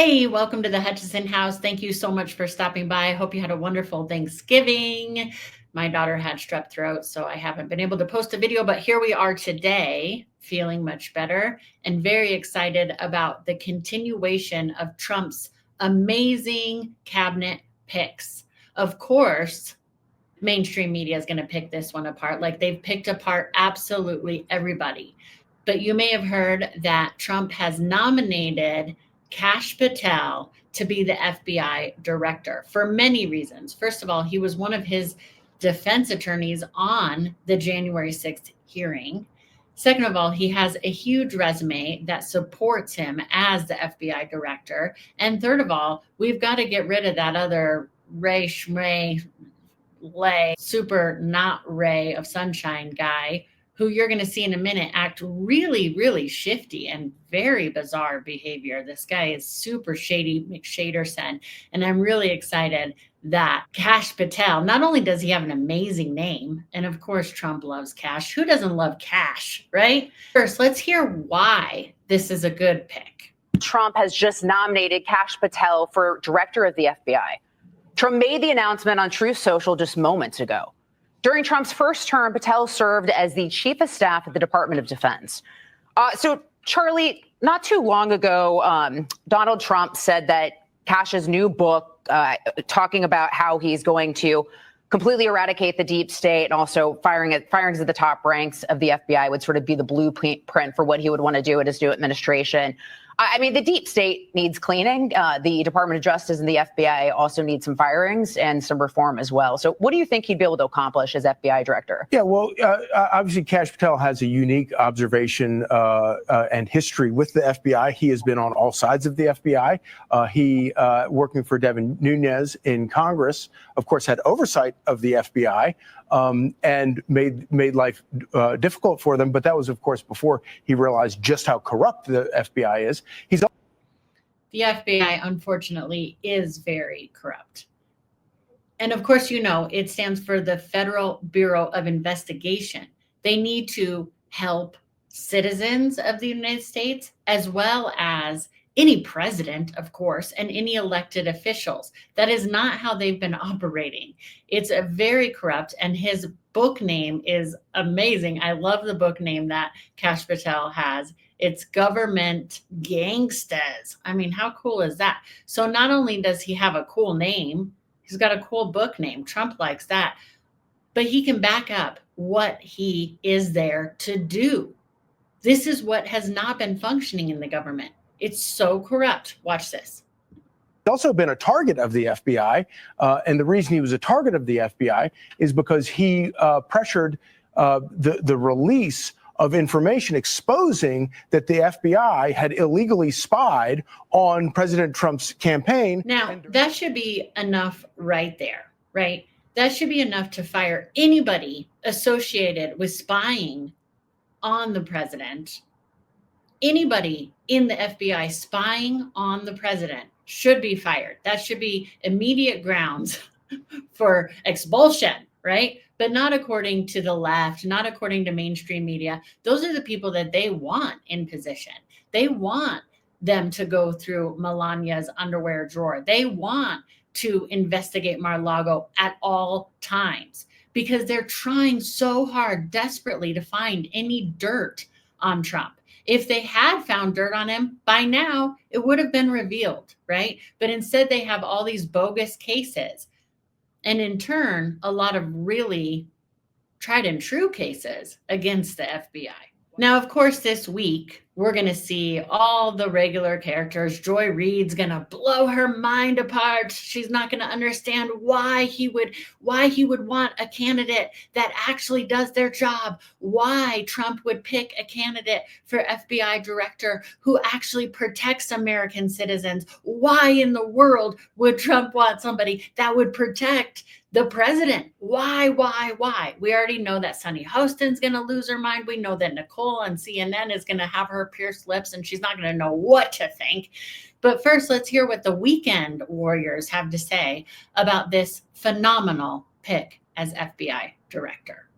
Hey, welcome to the Hutcheson house. Thank you so much for stopping by. I hope you had a wonderful Thanksgiving. My daughter had strep throat, so I haven't been able to post a video, but here we are today, feeling much better and very excited about the continuation of Trump's amazing cabinet picks. Of course, mainstream media is going to pick this one apart. Like they've picked apart absolutely everybody. But you may have heard that Trump has nominated Kash Patel to be the FBI director for many reasons. First of all, he was one of his defense attorneys on the January 6th hearing. Second of all, he has a huge resume that supports him as the FBI director. And third of all, we've got to get rid of that other Ray Schmray Lay, super not ray of sunshine guy, who you're going to see in a minute act really, really shifty and very bizarre behavior. This guy is super shady McShaderson. And I'm really excited that Kash Patel, not only does he have an amazing name, and of course, Trump loves Kash. Who doesn't love Kash, right? First, let's hear why this is a good pick. Trump has just nominated Kash Patel for director of the FBI. Trump made the announcement on Truth Social just moments ago. During Trump's first term, Patel served as the chief of staff at the Department of Defense. So, Charlie, not too long ago, Donald Trump said that Kash's new book, talking about how he's going to completely eradicate the deep state and also firings at the top ranks of the FBI would sort of be the blueprint for what he would want to do in his new administration. I mean, the deep state needs cleaning. The Department of Justice and the FBI also need some firings and some reform as well. So what do you think he'd be able to accomplish as FBI director? Yeah, well, obviously, Kash Patel has a unique observation and history with the FBI. He has been on all sides of the FBI. He, working for Devin Nunes in Congress, of course, had oversight of the FBI. And made life difficult for them. But that was, of course, before he realized just how corrupt the FBI is. The FBI, unfortunately, is very corrupt. And of course, you know, it stands for the Federal Bureau of Investigation. They need to help citizens of the United States as well as any president, of course, and any elected officials. That is not how they've been operating. It's a very corrupt, and his book name is amazing. I love the book name that Kash Patel has. It's Government Gangstas. I mean, how cool is that? So not only does he have a cool name, he's got a cool book name. Trump likes that. But he can back up what he is there to do. This is what has not been functioning in the government. It's so corrupt. Watch this. He's also been a target of the FBI. And the reason he was a target of the FBI is because he pressured the release of information exposing that the FBI had illegally spied on President Trump's campaign. Now, that should be enough right there, right? That should be enough to fire anybody associated with spying on the president. Anybody in the FBI spying on the president should be fired. That should be immediate grounds for expulsion, right? But not according to the left, not according to mainstream media. Those are the people that they want in position. They want them to go through Melania's underwear drawer. They want to investigate Mar-a-Lago at all times because they're trying so hard, desperately, to find any dirt on Trump. If they had found dirt on him, by now it would have been revealed, right? But instead they have all these bogus cases. And in turn, a lot of really tried and true cases against the FBI. Now, of course, this week, we're going to see all the regular characters. Joy Reid's going to blow her mind apart. She's not going to understand why he would want a candidate that actually does their job, why Trump would pick a candidate for FBI director who actually protects American citizens. Why in the world would Trump want somebody that would protect the president? Why? We already know that Sunny Hostin's going to lose her mind. We know that Nicole on CNN is going to have her pierced lips and she's not going to know what to think. But first, let's hear what the weekend warriors have to say about this phenomenal pick as FBI director.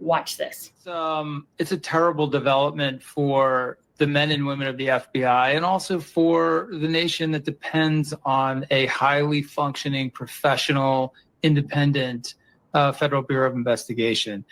Watch this. It's a terrible development for the men and women of the FBI, and also for the nation that depends on a highly functioning, professional, independent Federal Bureau of Investigation.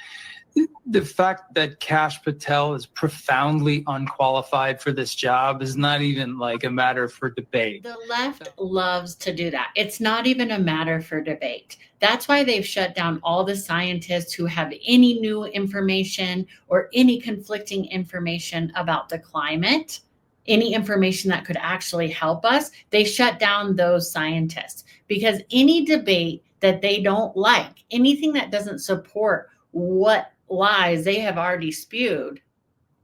The fact that Kash Patel is profoundly unqualified for this job is not even like a matter for debate. The left loves to do that. It's not even a matter for debate. That's why they've shut down all the scientists who have any new information or any conflicting information about the climate, any information that could actually help us. They shut down those scientists because any debate that they don't like, anything that doesn't support what lies they have already spewed,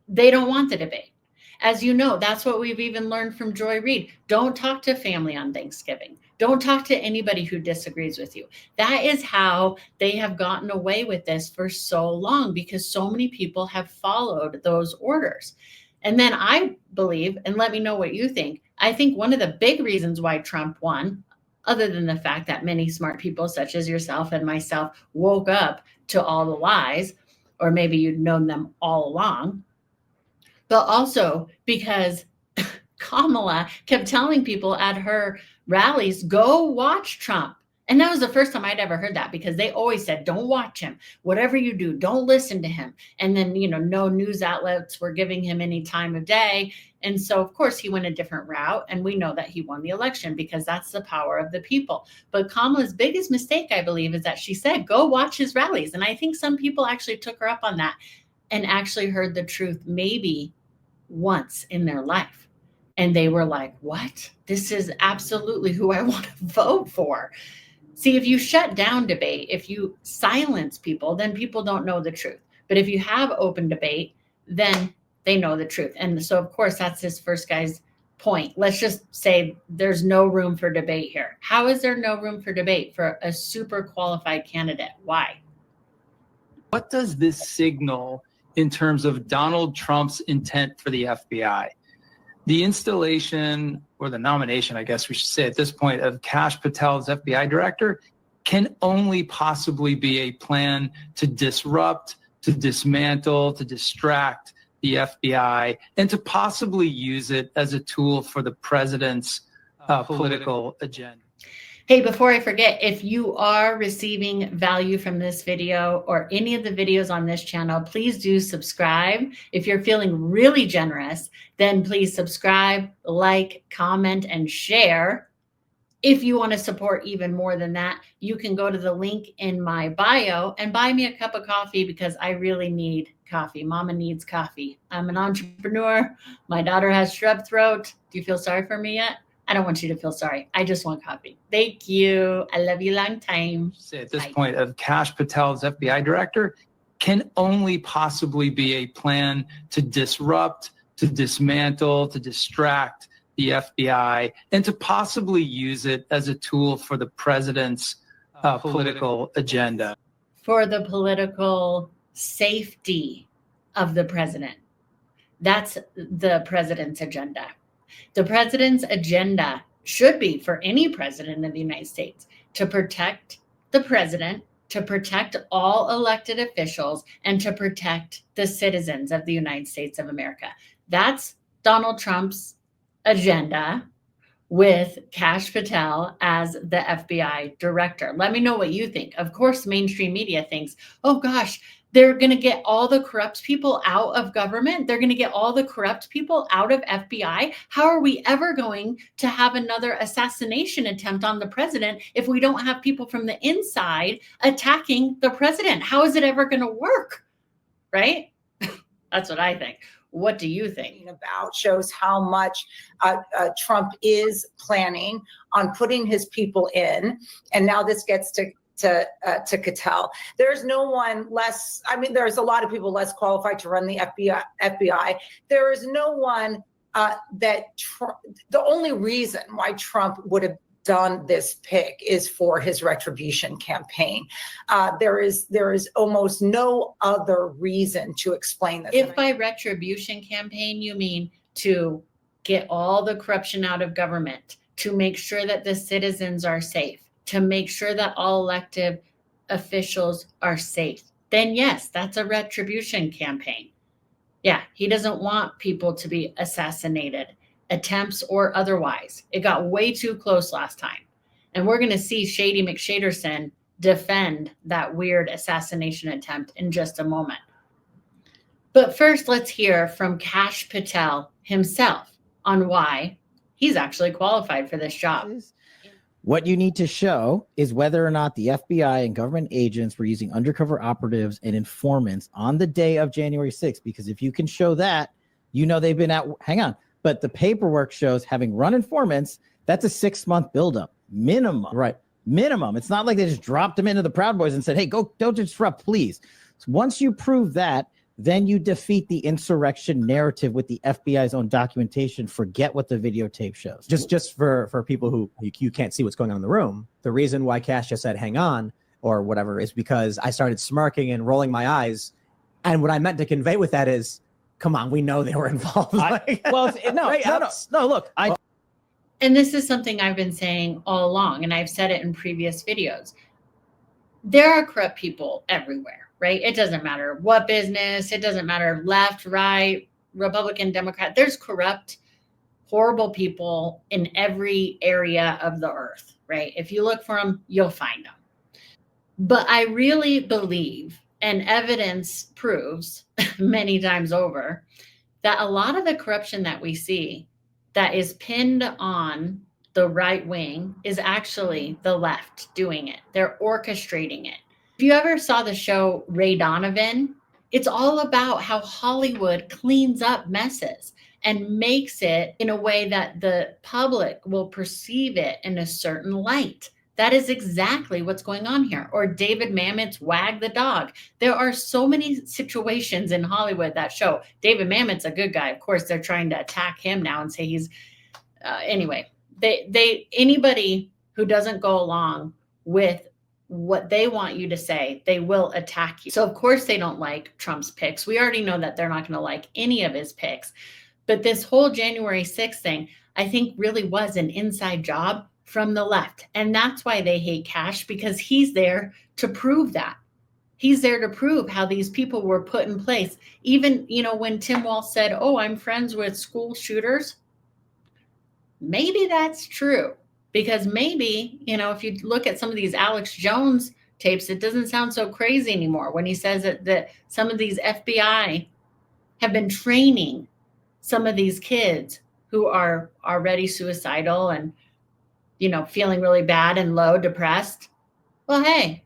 they don't want the debate. As you know, that's what we've even learned from Joy Reid. Don't talk to family on Thanksgiving. Don't talk to anybody who disagrees with you. That is how they have gotten away with this for so long, because so many people have followed those orders. And then I believe, and let me know what you think, I think one of the big reasons why Trump won, other than the fact that many smart people such as yourself and myself woke up to all the lies, or maybe you'd known them all along, but also because Kamala kept telling people at her rallies, go watch Trump. And that was the first time I'd ever heard that, because they always said, don't watch him. Whatever you do, don't listen to him. And then, no news outlets were giving him any time of day. And so, of course, he went a different route. And we know that he won the election because that's the power of the people. But Kamala's biggest mistake, I believe, is that she said, go watch his rallies. And I think some people actually took her up on that and actually heard the truth maybe once in their life. And they were like, what? This is absolutely who I want to vote for. See, if you shut down debate, if you silence people, then people don't know the truth. But if you have open debate, then they know the truth. And so, of course, that's this first guy's point. Let's just say there's no room for debate here. How is there no room for debate for a super qualified candidate? Why? What does this signal in terms of Donald Trump's intent for the FBI? The installation, or the nomination, I guess we should say at this point, of Kash Patel as FBI director can only possibly be a plan to disrupt, to dismantle, to distract the FBI, and to possibly use it as a tool for the president's political agenda. Hey, before I forget, if you are receiving value from this video or any of the videos on this channel, please do subscribe. If you're feeling really generous, then please subscribe, like, comment, and share. If you want to support even more than that, you can go to the link in my bio and buy me a cup of coffee, because I really need coffee. Mama needs coffee. I'm an entrepreneur. My daughter has strep throat. Do you feel sorry for me yet? I don't want you to feel sorry. I just want coffee. Thank you. I love you long time. Say at this point of Kash Patel as FBI director can only possibly be a plan to disrupt, to dismantle, to distract the FBI, and to possibly use it as a tool for the president's political agenda. For the political safety of the president. That's the president's agenda. The president's agenda should be, for any president of the United States, to protect the president, to protect all elected officials, and to protect the citizens of the United States of America. That's Donald Trump's agenda, with Kash Patel as the FBI director. Let me know what you think. Of course, mainstream media thinks, oh gosh, they're going to get all the corrupt people out of government. They're going to get all the corrupt people out of FBI. How are we ever going to have another assassination attempt on the president if we don't have people from the inside attacking the president? How is it ever going to work? Right? That's what I think. What do you think? About shows how much Trump is planning on putting his people in. And now this gets to Patel. There's no one less, there's a lot of people less qualified to run the FBI. There is no one the only reason why Trump would have done this pick is for his retribution campaign. There is almost no other reason to explain this. If by retribution campaign, you mean to get all the corruption out of government, to make sure that the citizens are safe, to make sure that all elected officials are safe, then yes, that's a retribution campaign. Yeah, he doesn't want people to be assassinated, attempts or otherwise. It got way too close last time. And we're going to see Shady McShaderson defend that weird assassination attempt in just a moment. But first, let's hear from Kash Patel himself on why he's actually qualified for this job. What you need to show is whether or not the FBI and government agents were using undercover operatives and informants on the day of January 6th, because if you can show that, you know they've been hang on. But the paperwork shows having run informants, that's a 6-month buildup minimum. Right. Minimum. It's not like they just dropped them into the Proud Boys and said, hey, go, don't disrupt, please. So once you prove that, then you defeat the insurrection narrative with the FBI's own documentation. Forget what the videotape shows. Just for people who you can't see what's going on in the room, the reason why Kash just said hang on or whatever is because I started smirking and rolling my eyes. And what I meant to convey with that is, come on, we know they were involved. Look, and this is something I've been saying all along, and I've said it in previous videos. There are corrupt people everywhere. Right? It doesn't matter what business, it doesn't matter left, right, Republican, Democrat. There's corrupt, horrible people in every area of the earth, right? If you look for them, you'll find them. But I really believe, and evidence proves many times over, that a lot of the corruption that we see that is pinned on the right wing is actually the left doing it. They're orchestrating it. If you ever saw the show Ray Donovan, it's all about how Hollywood cleans up messes and makes it in a way that the public will perceive it in a certain light. That is exactly what's going on here. Or David Mamet's Wag the Dog. There are so many situations in Hollywood that show David Mamet's a good guy. Of course, they're trying to attack him now and say he's anyway. Anybody who doesn't go along with what they want you to say, they will attack you. So of course they don't like Trump's picks. We already know that they're not going to like any of his picks. But this whole January 6th thing, I think really was an inside job from the left. And that's why they hate Kash, because he's there to prove that. He's there to prove how these people were put in place. Even, when Tim Walz said, oh, I'm friends with school shooters. Maybe that's true. Because maybe, if you look at some of these Alex Jones tapes, it doesn't sound so crazy anymore when he says that some of these FBI have been training some of these kids who are already suicidal and, feeling really bad and low, depressed. Well, hey,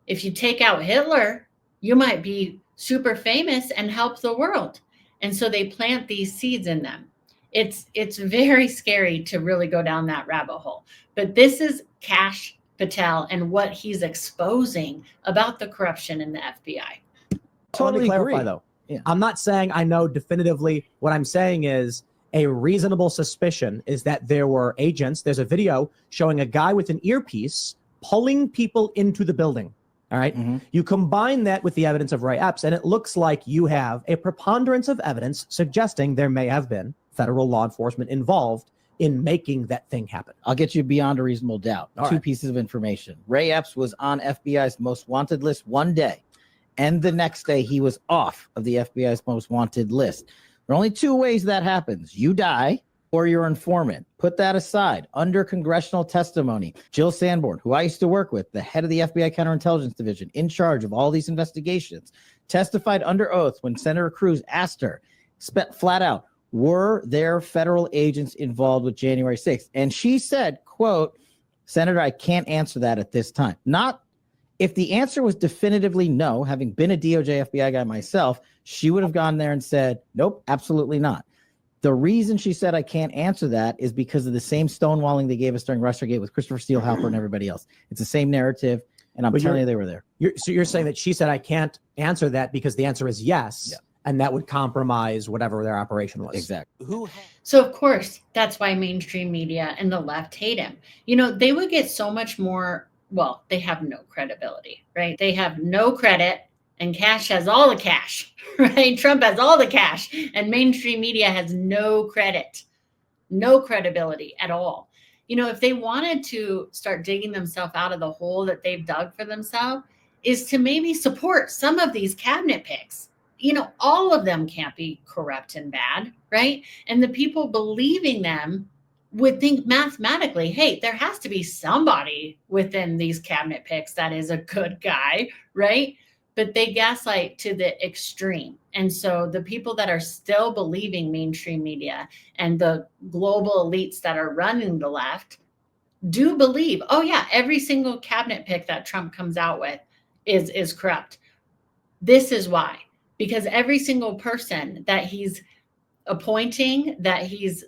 if you take out Hitler, you might be super famous and help the world. And so they plant these seeds in them. It's very scary to really go down that rabbit hole. But this is Kash Patel and what he's exposing about the corruption in the FBI. Totally clarify, agree. though. Yeah. I'm not saying I know definitively. What I'm saying is a reasonable suspicion is that there were agents. There's a video showing a guy with an earpiece pulling people into the building. All right. Mm-hmm. You combine that with the evidence of Ray Epps, and it looks like you have a preponderance of evidence suggesting there may have been federal law enforcement involved in making that thing happen. I'll get you beyond a reasonable doubt. All Two right. pieces of information. Ray Epps was on FBI's most wanted list one day, and the next day he was off of the FBI's most wanted list. There are only two ways that happens. You die or your informant. Put that aside. Under congressional testimony, Jill Sanborn, who I used to work with, the head of the FBI Counterintelligence Division, in charge of all these investigations, testified under oath when Senator Cruz asked her, flat out, were there federal agents involved with January 6th? And she said, quote, Senator, I can't answer that at this time. Not if the answer was definitively no, having been a DOJ FBI guy myself, she would have gone there and said, nope, absolutely not. The reason she said I can't answer that is because of the same stonewalling they gave us during Russiagate with Christopher Steele, Halper, and everybody else. It's the same narrative, and I'm telling you they were there. So you're saying that she said I can't answer that because the answer is yes, and that would compromise whatever their operation was. Exactly. So, of course, that's why mainstream media and the left hate him. They would get so much more, well, they have no credibility, right? They have no credit. And Kash has all the cash, right? Trump has all the cash, and mainstream media has no credit, no credibility at all. If they wanted to start digging themselves out of the hole that they've dug for themselves, is to maybe support some of these cabinet picks. all of them can't be corrupt and bad, right? And the people believing them would think mathematically, hey, there has to be somebody within these cabinet picks that is a good guy, right? But they gaslight to the extreme. And so the people that are still believing mainstream media and the global elites that are running the left do believe, oh yeah, every single cabinet pick that Trump comes out with is corrupt. This is why, because every single person that he's appointing, that he's,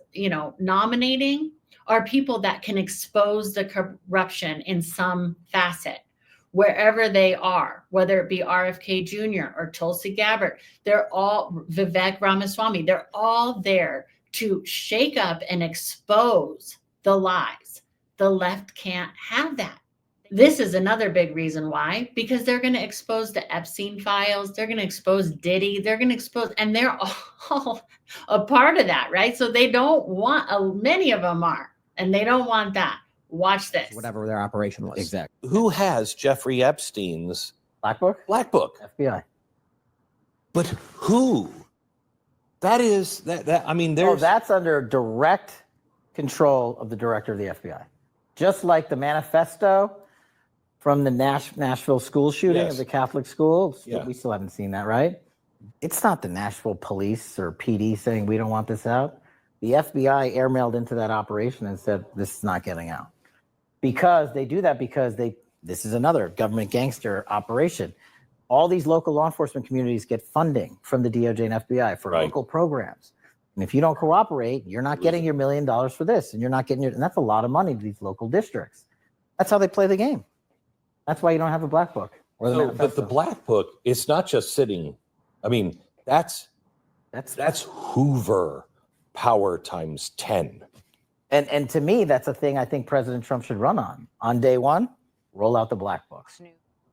nominating, are people that can expose the corruption in some facet, wherever they are, whether it be RFK Jr. or Tulsi Gabbard. They're all Vivek Ramaswamy. They're all there to shake up and expose the lies. The left can't have that. This is another big reason why, because they're going to expose the Epstein files. They're going to expose Diddy. They're going to expose, and they're all a part of that, right? So they don't want, many of them are, and they don't want that. Watch this. Whatever their operation was. Exactly. Who has Jeffrey Epstein's Black Book? Black Book? FBI. But who? That is I mean, there's that's under direct control of the director of the FBI. Just like the manifesto from the Nashville school shooting Yes. of the Catholic school. Yeah. We still haven't seen that, right? It's not the Nashville police or PD saying we don't want this out. The FBI airmailed into that operation and said this is not getting out. Because they do that because this is another government gangster operation. All these local law enforcement communities get funding from the DOJ and FBI for Right. local programs. And if you don't cooperate, you're not getting your $1 million for this, and you're not getting and that's a lot of money to these local districts. That's how they play the game. That's why you don't have a Black Book. Or the but the manifesto. Black Book, it's not just sitting. I mean, that's Hoover power times 10. And to me, that's a thing I think President Trump should run on. On day one, roll out the Black Books.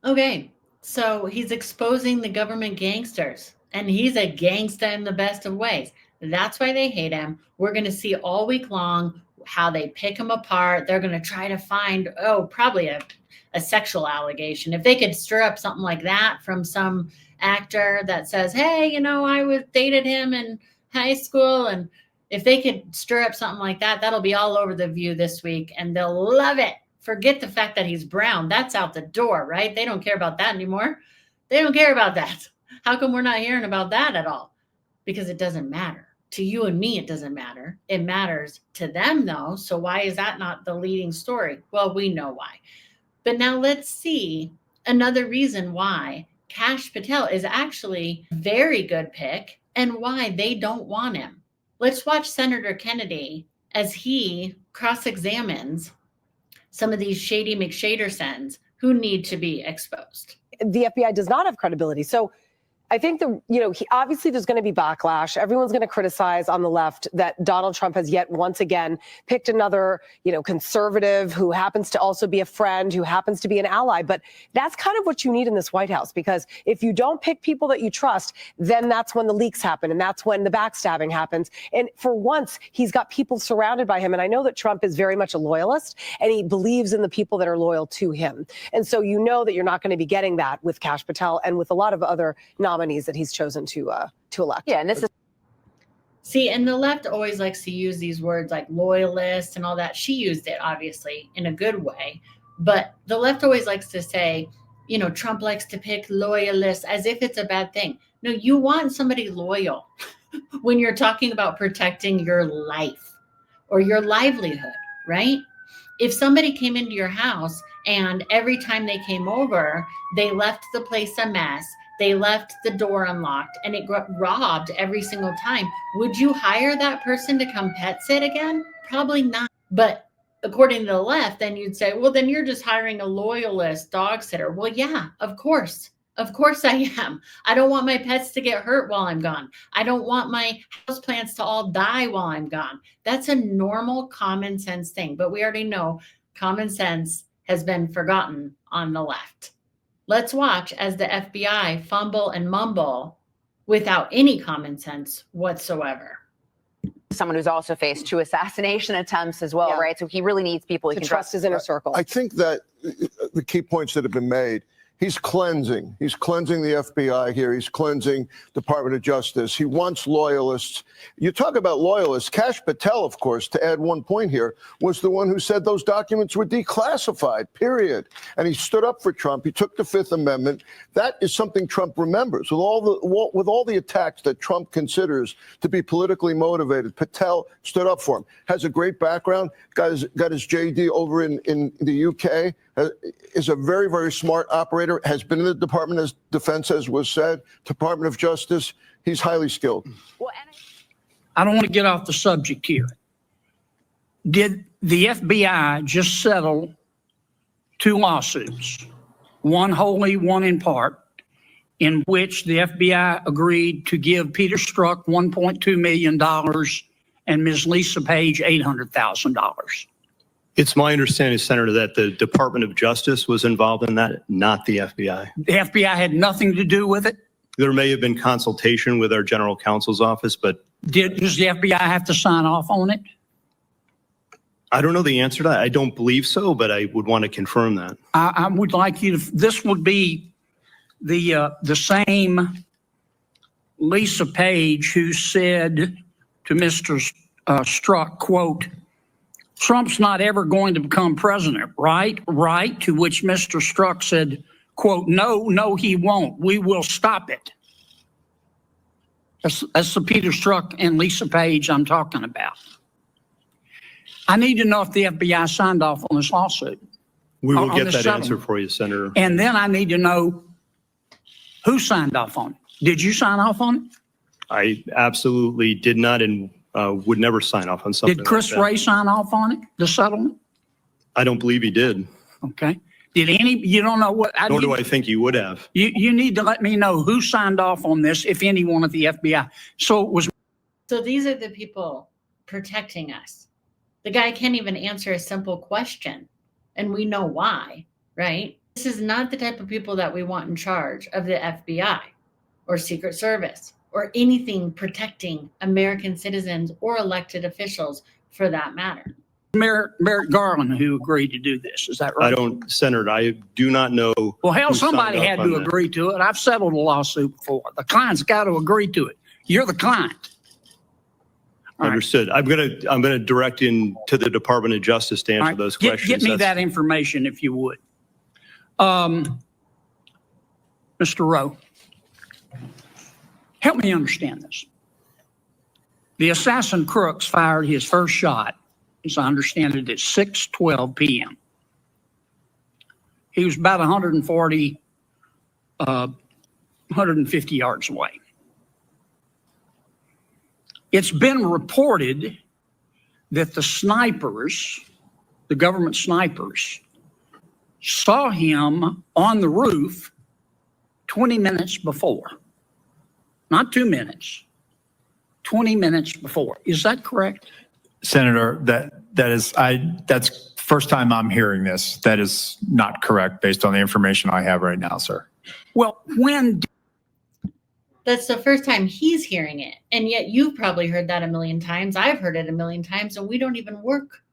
Okay, so he's exposing the government gangsters, and he's a gangsta in the best of ways. That's why they hate him. We're going to see all week long how they pick him apart. They're going to try to find, probably a sexual allegation. If they could stir up something like that from some actor that says, hey, I dated him in high school. And if they could stir up something like that, that'll be all over The View this week, and they'll love it. Forget the fact that he's brown. That's out the door, right? They don't care about that anymore. They don't care about that. How come we're not hearing about that at all? Because it doesn't matter. To you and me, it doesn't matter. It matters to them, though. So why is that not the leading story? Well, we know why. But now let's see another reason why Kash Patel is actually a very good pick and why they don't want him. Let's watch Senator Kennedy as he cross-examines some of these shady McShadersons who need to be exposed. The FBI does not have credibility. So I think obviously there's going to be backlash. Everyone's going to criticize on the left that Donald Trump has yet once again picked another, conservative who happens to also be a friend, who happens to be an ally. But that's kind of what you need in this White House, because if you don't pick people that you trust, then that's when the leaks happen and that's when the backstabbing happens. And for once, he's got people surrounded by him. And I know that Trump is very much a loyalist and he believes in the people that are loyal to him. And so you know that you're not going to be getting that with Kash Patel and with a lot of other nominees that he's chosen to elect. Yeah, and this is See, and the left always likes to use these words like loyalist and all that. She used it obviously in a good way, but the left always likes to say, Trump likes to pick loyalists as if it's a bad thing. No, you want somebody loyal when you're talking about protecting your life or your livelihood, right? If somebody came into your house and every time they came over, they left the place a mess, they left the door unlocked, and it got robbed every single time, would you hire that person to come pet sit again? Probably not. But according to the left, then you'd say, well, then you're just hiring a loyalist dog sitter. Well, yeah, of course. Of course I am. I don't want my pets to get hurt while I'm gone. I don't want my houseplants to all die while I'm gone. That's a normal common sense thing. But we already know common sense has been forgotten on the left. Let's watch as the FBI fumble and mumble without any common sense whatsoever. someone who's also faced 2 assassination attempts as well, right? So he really needs people he to can trust his inner circle. I think that the key points that have been made, He's cleansing. He's cleansing the FBI here. He's cleansing Department of Justice. He wants loyalists. You talk about loyalists. Kash Patel, of course, to add one point here, was the one who said those documents were declassified, period. And he stood up for Trump. He took the Fifth Amendment. That is something Trump remembers. With all the attacks that Trump considers to be politically motivated, Patel stood up for him. Has a great background. Got his JD over in the UK. Is a very, very smart operator, has been in the Department of Defense, as was said, Department of Justice. He's highly skilled. Well, I don't want to get off the subject here. Did the FBI just settle 2 lawsuits, one wholly, one in part, in which the FBI agreed to give Peter Strzok $1.2 million and Ms. Lisa Page $800,000? It's my understanding, Senator, that the Department of Justice was involved in that, not the FBI. The FBI had nothing to do with it? There may have been consultation with our general counsel's office, but Does the FBI have to sign off on it? I don't know the answer to that. I don't believe so, but I would want to confirm that. I would like you to, this would be the same Lisa Page who said to Mr. Strzok, quote, Trump's not ever going to become president, right? Right. To which Mr. Strzok said, quote, no, he won't. We will stop it. That's the Peter Strzok and Lisa Page I'm talking about. I need to know if the FBI signed off on this lawsuit. We will get that settlement. answer for you, Senator. And then I need to know who signed off on it. Did you sign off on it? I absolutely did not and would never sign off on something Did Chris Wray sign off on it, the settlement? I don't believe he did. Okay. You don't know what? Nor do I think he would have. You need to let me know who signed off on this, if anyone at the FBI. So these are the people protecting us. The guy can't even answer a simple question, and we know why, right? This is not the type of people that we want in charge of the FBI or Secret Service or anything protecting American citizens or elected officials for that matter. Merrick Garland who agreed to do this. Is that right? Senator, I do not know. Well, hell, somebody had to agree to it. I've settled a lawsuit before. The client's got to agree to it. You're the client. Understood. Right. I'm gonna direct in to the Department of Justice to answer those questions. Get me that information if you would. Mr. Rowe, help me understand this. The assassin Crooks fired his first shot, as I understand it, at 6:12 p.m. He was about 150 yards away. It's been reported that the snipers, the government snipers, saw him on the roof 20 minutes before. Not 2 minutes, 20 minutes before. Is that correct? Senator, that's first time I'm hearing this. That is not correct based on the information I have right now, sir. Well, that's the first time he's hearing it. And yet you've probably heard that a million times. I've heard it a million times, and we don't even work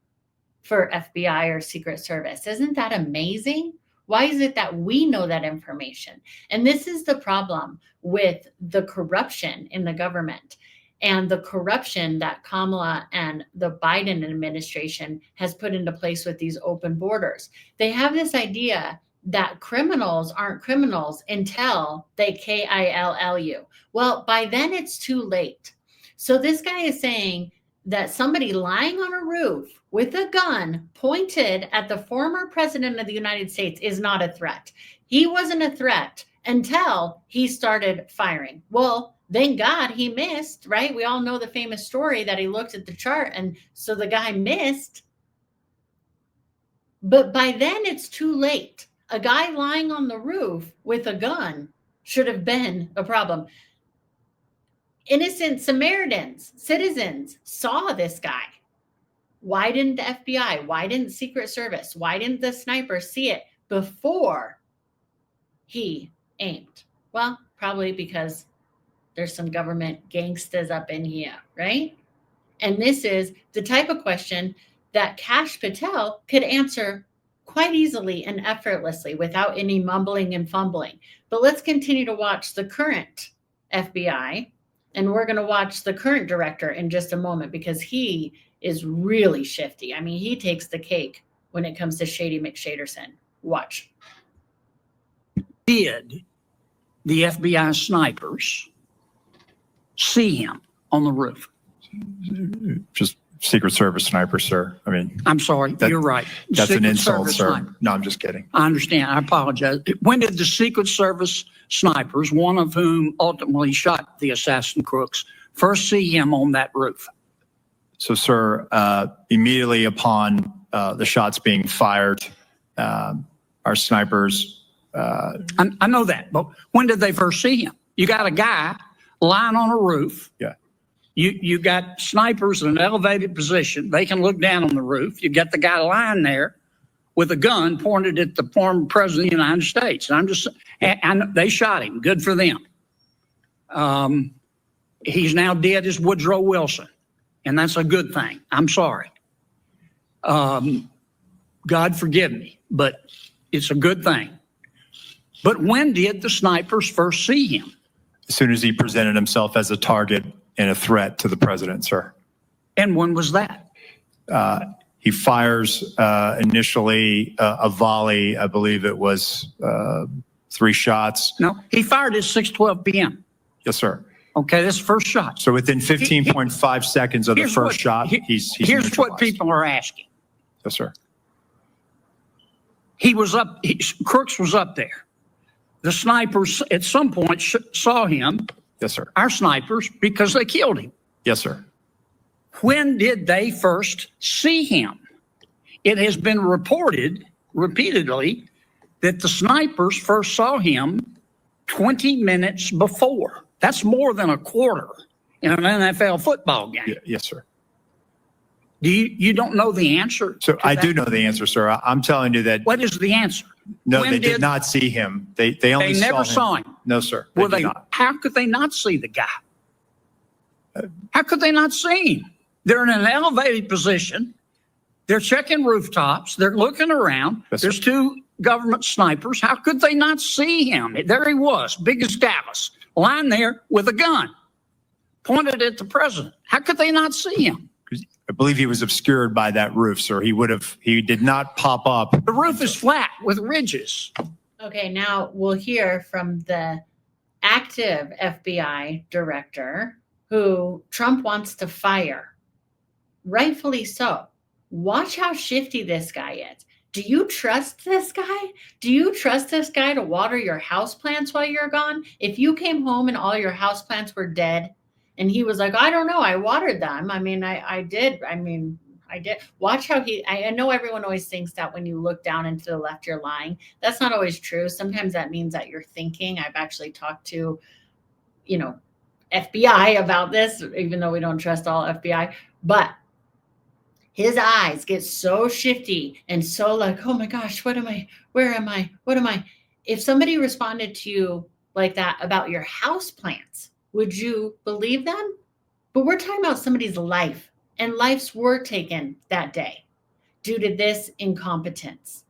for FBI or Secret Service. Isn't that amazing? Why is it that we know that information? And this is the problem with the corruption in the government and the corruption that Kamala and the Biden administration has put into place with these open borders. They have this idea that criminals aren't criminals until they kill you. Well, by then it's too late. So this guy is saying that somebody lying on a roof with a gun pointed at the former president of the United States is not a threat. He wasn't a threat until he started firing. Well, thank God he missed, right? We all know the famous story that he looked at the chart and so the guy missed. But by then it's too late. A guy lying on the roof with a gun should have been a problem. Innocent Samaritans, citizens saw this guy. Why didn't the FBI? Why didn't Secret Service? Why didn't the sniper see it before he aimed? Well, probably because there's some government gangsters up in here, right? And this is the type of question that Kash Patel could answer quite easily and effortlessly without any mumbling and fumbling. But let's continue to watch the current FBI, and we're going to watch the current director in just a moment because he is really shifty. I mean, he takes the cake when it comes to Shady McShaderson. Watch. Did the FBI snipers see him on the roof? Just Secret Service sniper, sir. I mean, I'm sorry, you're right. That's Secret an insult, Service sir. sniper. No, I'm just kidding. I understand. I apologize. When did the Secret Service snipers, one of whom ultimately shot the assassin crooks, first see him on that roof? So, sir, immediately upon the shots being fired, our snipers. I know that, but when did they first see him? You got a guy lying on a roof. Yeah. You got snipers in an elevated position. They can look down on the roof. You got the guy lying there with a gun pointed at the former president of the United States. And they shot him. Good for them. He's now dead as Woodrow Wilson, and that's a good thing. I'm sorry. God forgive me, but it's a good thing. But when did the snipers first see him? As soon as he presented himself as a target and a threat to the president, sir. And when was that? He fires initially a volley. I believe it was 3 shots. No, he fired at 6:12 p.m. Yes, sir. Okay, that's the first shot. So within 15.5 seconds of the first shot, he's here's what neutralized. people are asking. Yes, sir. He was up, Crooks was up there. The snipers at some point saw him, Yes, sir. our snipers, because they killed him. Yes, sir. When did they first see him? It has been reported repeatedly that the snipers first saw him 20 minutes before. That's more than a quarter in an NFL football game. Yes, sir. You don't know the answer? So I do know the answer, sir. I'm telling you that. What is the answer? No, When they did not see him. They only They never saw him. No, sir. Well, did not. how could they not see the guy? How could they not see him? They're in an elevated position. They're checking rooftops. They're looking around. Yes, There's 2 government snipers. How could they not see him? There he was, big as Dallas, lying there with a gun pointed at the president. How could they not see him? I believe he was obscured by that roof, sir. He did not pop up. The roof is flat with ridges. Okay, now we'll hear from the active FBI director who Trump wants to fire. Rightfully so. Watch how shifty this guy is. Do you trust this guy? Do you trust this guy to water your houseplants while you're gone? If you came home and all your houseplants were dead and he was like, I don't know, I watered them. I mean, I did. Watch how I know everyone always thinks that when you look down and to the left, you're lying. That's not always true. Sometimes that means that you're thinking. I've actually talked to, FBI about this, even though we don't trust all FBI, but his eyes get so shifty and so like, oh my gosh, what am I? Where am I? What am I? If somebody responded to you like that about your house plants, would you believe them? But we're talking about somebody's life, and lives were taken that day due to this incompetence.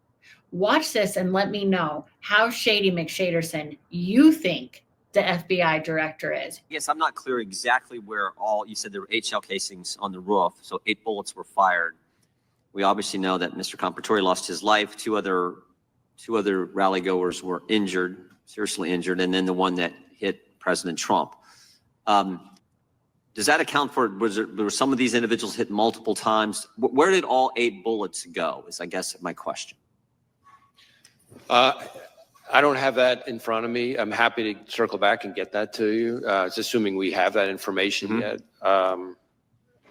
Watch this and let me know how shady McShaderson you think the FBI director is. Yes, I'm not clear exactly where you said there were 8 shell casings on the roof, so 8 bullets were fired. We obviously know that Mr. Comparatori lost his life. Two other rally goers were injured, seriously injured, and then the one that hit President Trump. Does that account for, were some of these individuals hit multiple times? Where did all 8 bullets go is, I guess, my question. I don't have that in front of me. I'm happy to circle back and get that to you. It's assuming we have that information yet.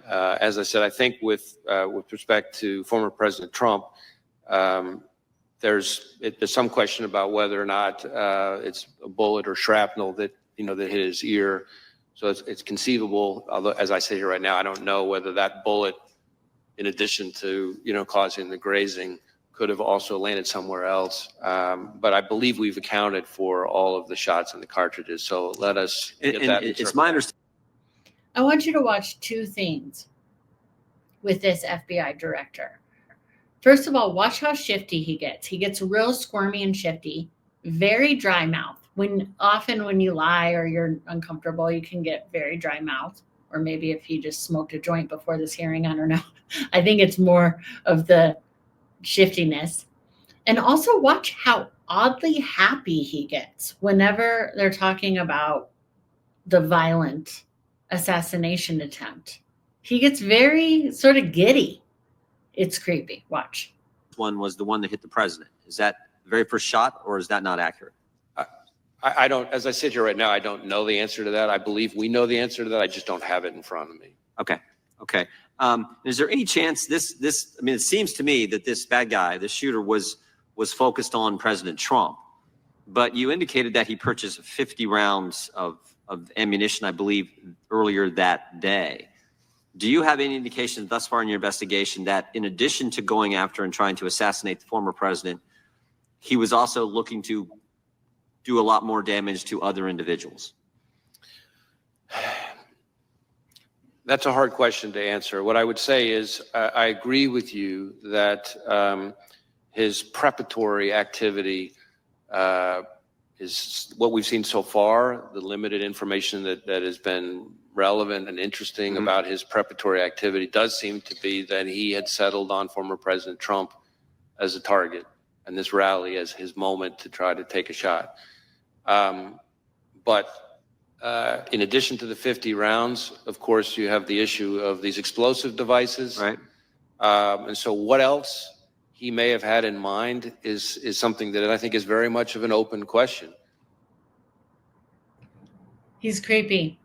As I said, I think with respect to former President Trump, there's some question about whether or not it's a bullet or shrapnel that hit his ear. So it's conceivable. Although, as I say here right now, I don't know whether that bullet, in addition to causing the grazing, could have also landed somewhere else. But I believe we've accounted for all of the shots in the cartridges. So let us get that. It's my understanding. I want you to watch 2 things with this FBI director. First of all, watch how shifty he gets. He gets real squirmy and shifty, very dry mouth. Often when you lie or you're uncomfortable, you can get very dry mouth. Or maybe if he just smoked a joint before this hearing, I don't know. I think it's more of the shiftiness. And also watch how oddly happy he gets whenever they're talking about the violent assassination attempt. He gets very sort of giddy. It's creepy. Watch. One was the one that hit the president. Is that the very first shot, or is that not accurate? I don't, as I sit here right now, I don't know the answer to that. I believe we know the answer to that. I just don't have it in front of me. Okay. Okay. Is there any chance I mean, it seems to me that this bad guy, this shooter was focused on President Trump, but you indicated that he purchased 50 rounds of ammunition, I believe, earlier that day. Do you have any indication thus far in your investigation that in addition to going after and trying to assassinate the former president, he was also looking to do a lot more damage to other individuals? That's a hard question to answer. What I would say is I agree with you that his preparatory activity is what we've seen so far, the limited information that has been relevant and interesting about his preparatory activity does seem to be that he had settled on former President Trump as a target and this rally as his moment to try to take a shot. But in addition to the 50 rounds, of course, you have the issue of these explosive devices. Right. And so what else he may have had in mind is something that I think is very much of an open question. He's creepy.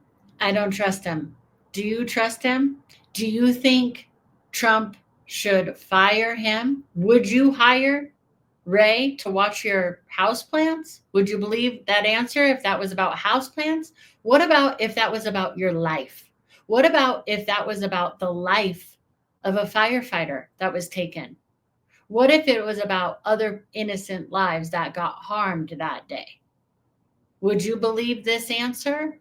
I don't trust him. Do you trust him? Do you think Trump should fire him? Would you hire Wray to watch your house plants? Would you believe that answer if that was about house plants? What about if that was about your life? What about if that was about the life of a firefighter that was taken? What if it was about other innocent lives that got harmed that day? Would you believe this answer?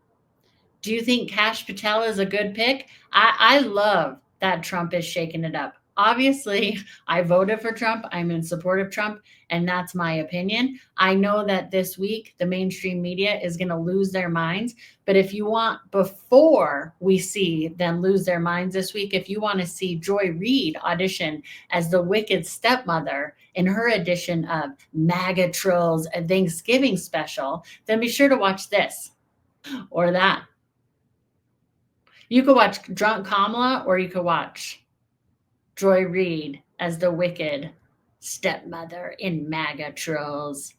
Do you think Kash Patel is a good pick? I love that Trump is shaking it up. Obviously, I voted for Trump. I'm in support of Trump, and that's my opinion. I know that this week, the mainstream media is going to lose their minds. But if you want, before we see them lose their minds this week, if you want to see Joy Reid audition as the wicked stepmother in her edition of MAGA Trolls, a Thanksgiving special, then be sure to watch this or that. You could watch Drunk Kamala, or you could watch Joy Reid as the wicked stepmother in MAGA Trolls.